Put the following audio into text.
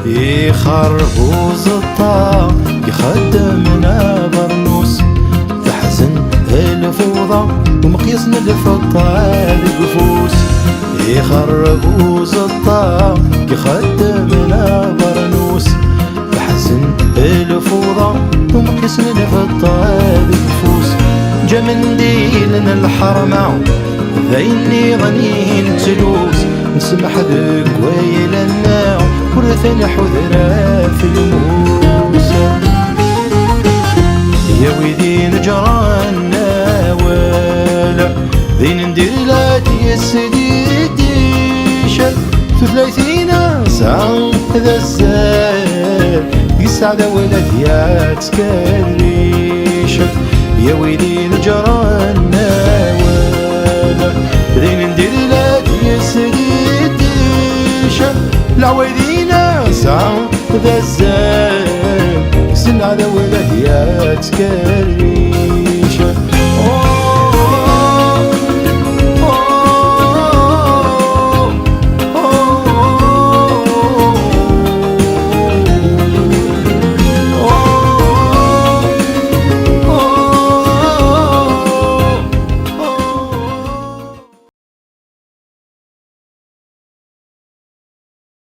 يخربوز الطا يخدمنا برنوس تحزن الفوضى ومقيسنا الفطار القفوس. يخربوز الطا يخدمنا برنوس تحزن الفوضى ومقيسنا الفطار القفوس. جا منديلنا الحرمة ذيني غنين تلوس نسمح بك ويلنا ورثنا حذرا في الموس. يا ويدي نجرانا ولا ذين ندير لاتي السديد ثلاثين ساعة ذا الزاد يسعد ولد يا تسكريش. يا ويدي نجرانا ولا ذين ندير لاتي السديد العويدينا ساعة ذا الزاد سن على ولد يا تسكري.